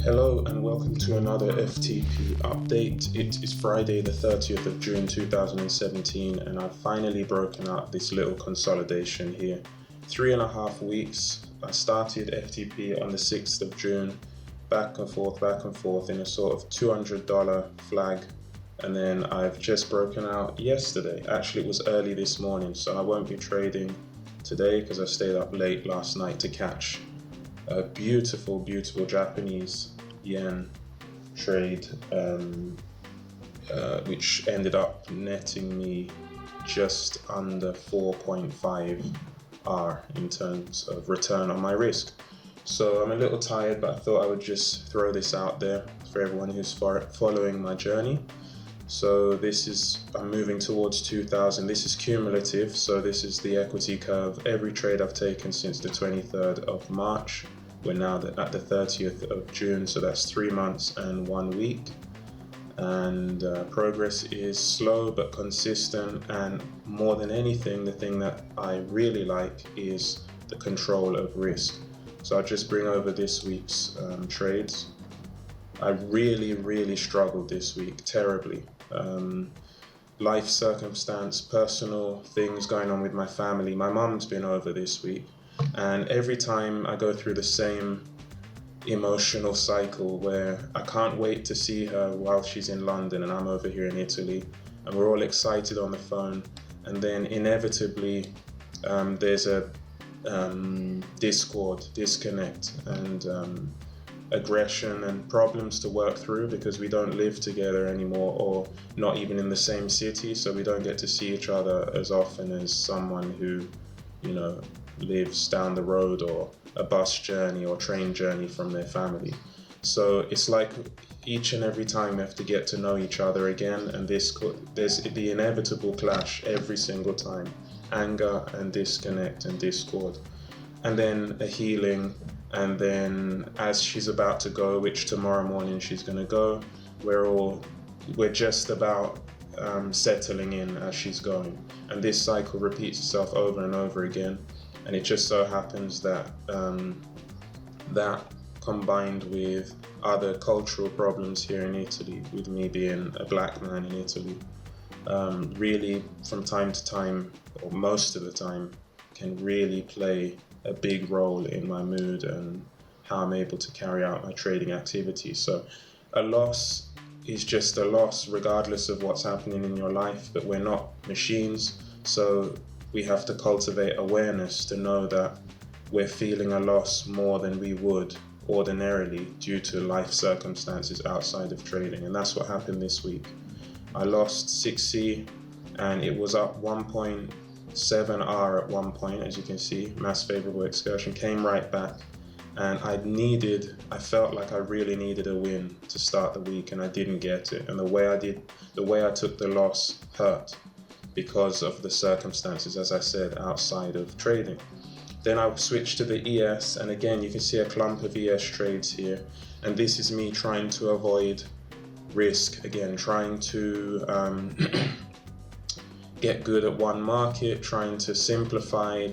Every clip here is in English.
Hello and welcome to another FTP update. It is Friday the 30th of June 2017 and I've finally broken out this little consolidation here. 3.5 weeks. I started FTP on the 6th of June, back and forth in a sort of $200 flag, and then I've just broken out yesterday. Actually, it was early this morning, so I won't be trading today because I stayed up late last night to catch a beautiful Japanese yen trade, which ended up netting me just under 4.5 R in terms of return on my risk. So I'm a little tired, but I thought I would just throw this out there for everyone who's following my journey. So I'm moving towards 2000. This is cumulative, so this is the equity curve. Every trade I've taken since the 23rd of March. We're now at the 30th of June, so that's 3 months and 1 week. And progress is slow but consistent, and more than anything, the thing that I really like is the control of risk. So I'll just bring over this week's trades. I really struggled this week, terribly. Life circumstance, personal things going on with my family. My mum's been over this week, and every time I go through the same emotional cycle where I can't wait to see her while she's in London and I'm over here in Italy, and we're all excited on the phone, and then inevitably there's a disconnect, and aggression and problems to work through because we don't live together anymore, or not even in the same city, so we don't get to see each other as often as someone who, lives down the road, or a bus journey or train journey from their family. So it's like each and every time we have to get to know each other again, and there's the inevitable clash every single time. Anger and disconnect and discord, and then a healing. And then as she's about to go, which tomorrow morning she's going to go, we're just about settling in as she's going. And this cycle repeats itself over and over again. And it just so happens that that combined with other cultural problems here in Italy, with me being a black man in Italy, really from time to time, or most of the time, can really play a big role in my mood and how I'm able to carry out my trading activities. So a loss is just a loss regardless of what's happening in your life, but we're not machines, so we have to cultivate awareness to know that we're feeling a loss more than we would ordinarily due to life circumstances outside of trading. And that's what happened this week. I lost 6C and it was up 1.7 R at one point, as you can see. Mass favorable excursion, came right back, and I felt like I really needed a win to start the week, and I didn't get it. And the way I took the loss hurt because of the circumstances, as I said, outside of trading. Then I switched to the ES, and again you can see a clump of ES trades here, and this is me trying to avoid risk, again trying to get good at one market, trying to simplify,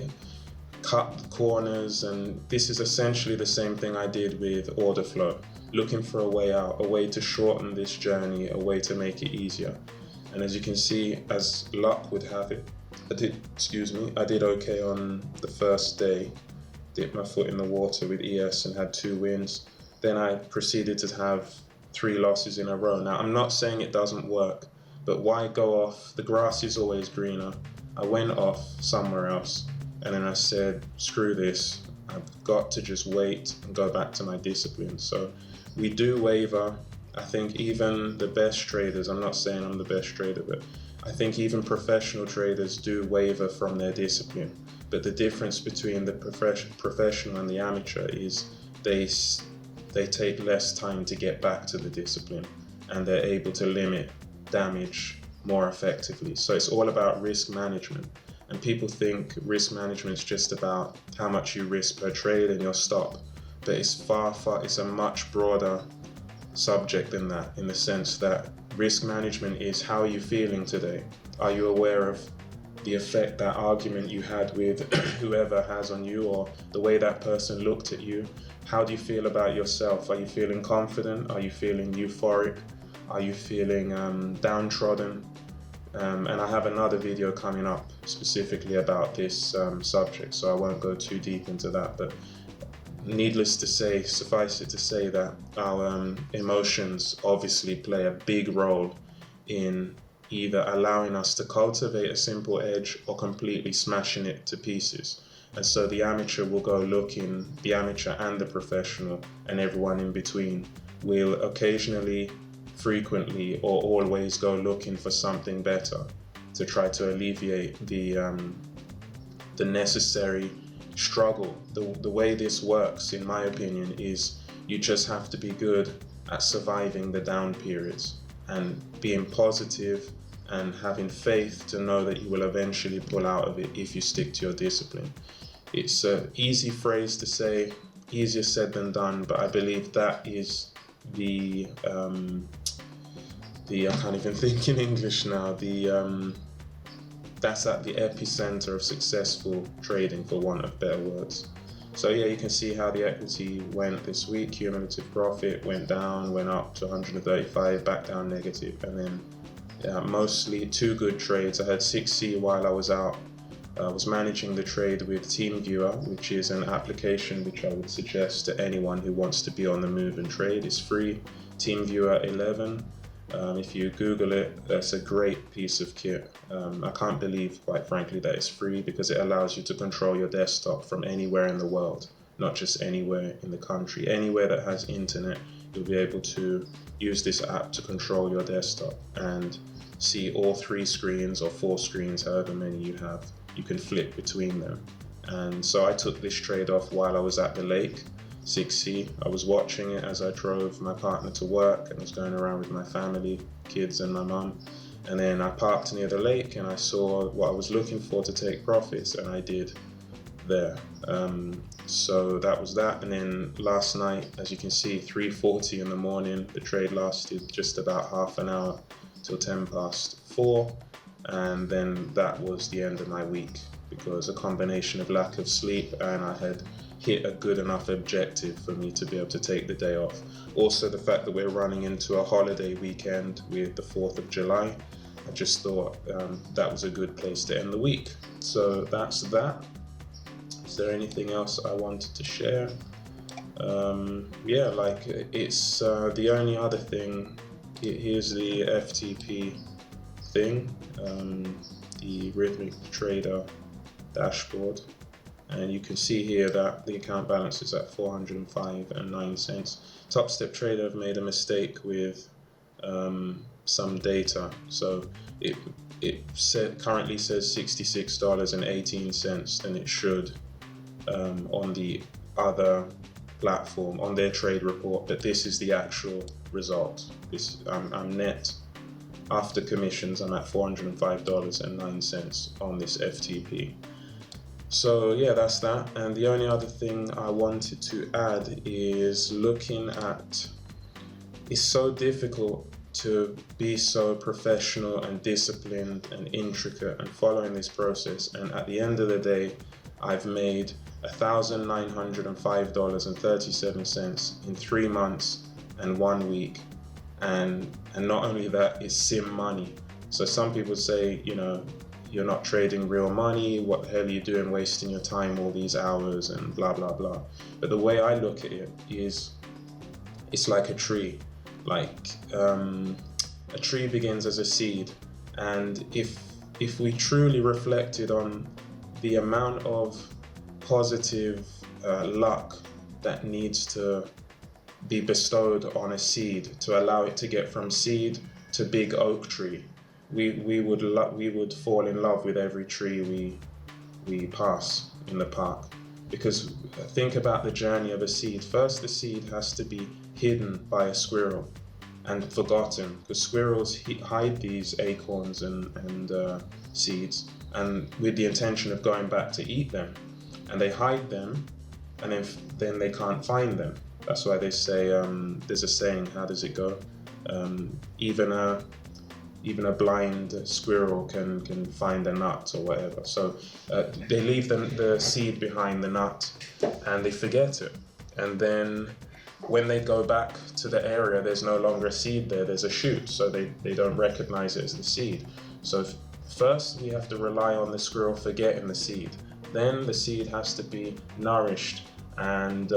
cut corners, and this is essentially the same thing I did with order flow, looking for a way out, a way to shorten this journey, a way to make it easier. And as you can see, as luck would have it, I did okay on the first day, dipped my foot in the water with ES and had 2 wins. Then I proceeded to have 3 losses in a row. Now, I'm not saying it doesn't work, but why go off? The grass is always greener. I went off somewhere else, and then I said, screw this. I've got to just wait and go back to my discipline. So we do waver. I think even the best traders, I'm not saying I'm the best trader, but I think even professional traders do waver from their discipline. But the difference between the professional and the amateur is they take less time to get back to the discipline, and they're able to limit damage more effectively. So it's all about risk management, and people think risk management is just about how much you risk per trade and your stop, but it's a much broader subject than that, in the sense that risk management is, how are you feeling today? Are you aware of the effect that argument you had with whoever has on you, or the way that person looked at you. How do you feel about yourself? Are you feeling confident? Are you feeling euphoric? Are you feeling downtrodden? And I have another video coming up specifically about this subject, so I won't go too deep into that. But needless to say, suffice it to say that our emotions obviously play a big role in either allowing us to cultivate a simple edge or completely smashing it to pieces. And so the amateur will go looking, the amateur and the professional and everyone in between will occasionally, frequently, or always go looking for something better to try to alleviate the necessary struggle. The way this works, in my opinion, is you just have to be good at surviving the down periods and being positive and having faith to know that you will eventually pull out of it if you stick to your discipline. It's an easy phrase to say, easier said than done, but I believe that is the I can't even think in English now, that's at the epicenter of successful trading, for want of better words. So yeah, you can see how the equity went this week. Cumulative profit went down, went up to 135, back down negative, and then mostly two good trades. I had 6C while I was out. I was managing the trade with TeamViewer, which is an application which I would suggest to anyone who wants to be on the move and trade. It's free, TeamViewer 11. If you Google it, that's a great piece of kit. I can't believe, quite frankly, that it's free, because it allows you to control your desktop from anywhere in the world, not just anywhere in the country. Anywhere that has internet, you'll be able to use this app to control your desktop and see all 3 screens or 4 screens, however many you have. You can flip between them. And so I took this trade off while I was at the lake, 6C. I was watching it as I drove my partner to work, and was going around with my family, kids and my mum. And then I parked near the lake and I saw what I was looking for to take profits, and I did there. So that was that. And then last night, as you can see, 3:40 in the morning, the trade lasted just about half an hour till 4:10. And then that was the end of my week, because a combination of lack of sleep and I had hit a good enough objective for me to be able to take the day off. Also, the fact that we're running into a holiday weekend with the 4th of July, I just thought that was a good place to end the week. So that's that. Is there anything else I wanted to share? Yeah, like it's the only other thing. Here's the FTP thing, the Rhythmic Trader dashboard. And you can see here that the account balance is at 405.09 cents. Top Step Trader have made a mistake with some data. So it currently says $66.18, and it should on the other platform, on their trade report, but this is the actual result. I'm net after commissions. I'm at $405.09 on this FTP. So yeah, that's that. And the only other thing I wanted to add is looking at, it's so difficult to be so professional and disciplined and intricate and following this process. And at the end of the day, I've made $1,905.37 in 3 months and 1 week. And not only that, it's sim money. So some people say, you know, you're not trading real money, what the hell are you doing wasting your time all these hours and blah blah blah. But the way I look at it is, it's like a tree. Like a tree begins as a seed, and if we truly reflected on the amount of positive luck that needs to be bestowed on a seed to allow it to get from seed to big oak tree, we would fall in love with every tree we pass in the park. Because think about the journey of a seed. First, the seed has to be hidden by a squirrel and forgotten, because squirrels hide these acorns and seeds, and with the intention of going back to eat them, and they hide them, and then they can't find them. That's why they say, there's a saying, how does it go? Even even a blind squirrel can find a nut or whatever. So they leave the seed behind, the nut, and they forget it. And then when they go back to the area, there's no longer a seed there, there's a shoot, so they don't recognize it as the seed. So first we have to rely on the squirrel forgetting the seed. Then the seed has to be nourished, and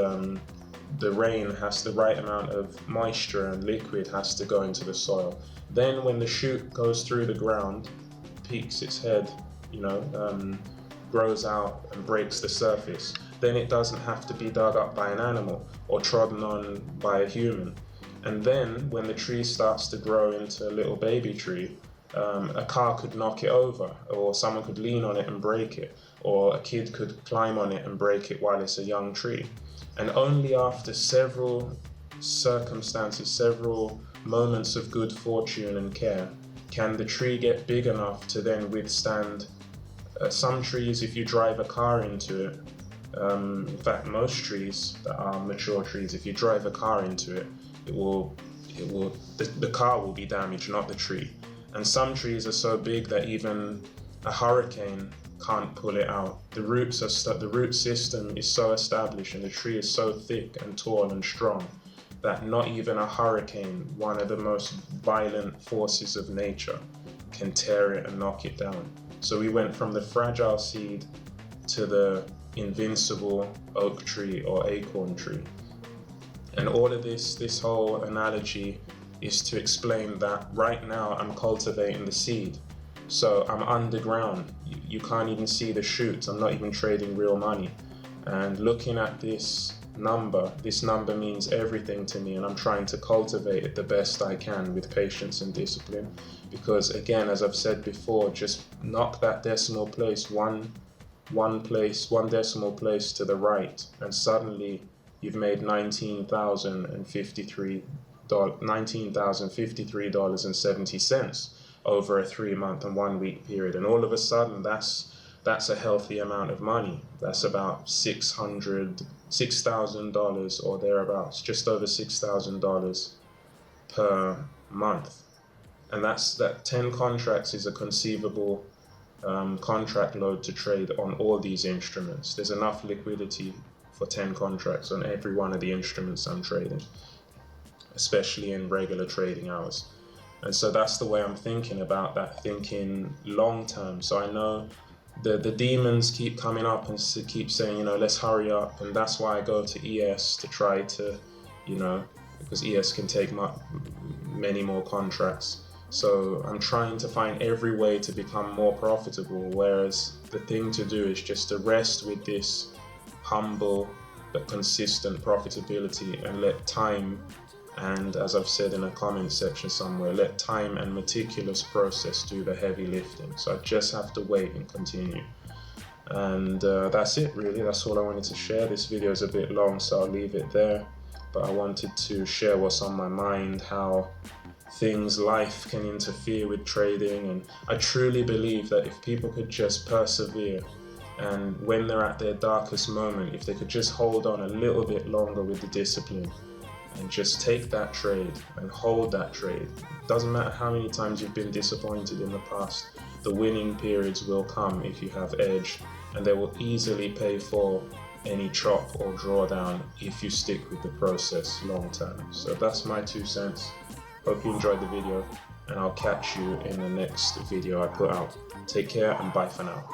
the rain has the right amount of moisture and liquid has to go into the soil. Then when the shoot goes through the ground, peeks its head, grows out and breaks the surface, then it doesn't have to be dug up by an animal or trodden on by a human. And then when the tree starts to grow into a little baby tree, a car could knock it over, or someone could lean on it and break it, or a kid could climb on it and break it while it's a young tree. And only after several circumstances, several moments of good fortune and care, can the tree get big enough to then withstand. Some trees, if you drive a car into it, in fact most trees that are mature trees, if you drive a car into it, the car will be damaged, not the tree. And some trees are so big that even a hurricane can't pull it out. The root system is so established, and the tree is so thick and tall and strong that not even a hurricane, one of the most violent forces of nature, can tear it and knock it down. So we went from the fragile seed to the invincible oak tree or acorn tree. And all of this whole analogy is to explain that right now I'm cultivating the seed. So I'm underground. You can't even see the shoots. I'm not even trading real money. And looking at this number means everything to me, and I'm trying to cultivate it the best I can with patience and discipline. Because again, as I've said before, just knock that decimal place one decimal place to the right, and suddenly you've made $19,053.70 over a 3-month and 1 week period. And all of a sudden that's a healthy amount of money. That's about $6,000 or thereabouts, just over $6,000 per month. And that 10 contracts is a conceivable contract load to trade on all these instruments. There's enough liquidity for 10 contracts on every one of the instruments I'm trading, especially in regular trading hours. And so that's the way I'm thinking about that, thinking long term. So I know the demons keep coming up and keep saying, let's hurry up. And that's why I go to ES to try to, because ES can take many more contracts. So I'm trying to find every way to become more profitable, whereas the thing to do is just to rest with this humble but consistent profitability and let time, and as I've said in a comment section somewhere, let time and meticulous process do the heavy lifting. So I just have to wait and continue. And that's it really, that's all I wanted to share. This video is a bit long, so I'll leave it there. But I wanted to share what's on my mind, how life can interfere with trading. And I truly believe that if people could just persevere, and when they're at their darkest moment, if they could just hold on a little bit longer with the discipline and just take that trade and hold that trade. Doesn't matter how many times you've been disappointed in the past, the winning periods will come if you have edge, and they will easily pay for any chop or drawdown if you stick with the process long term. So that's my 2 cents. Hope you enjoyed the video, and I'll catch you in the next video I put out. Take care and bye for now.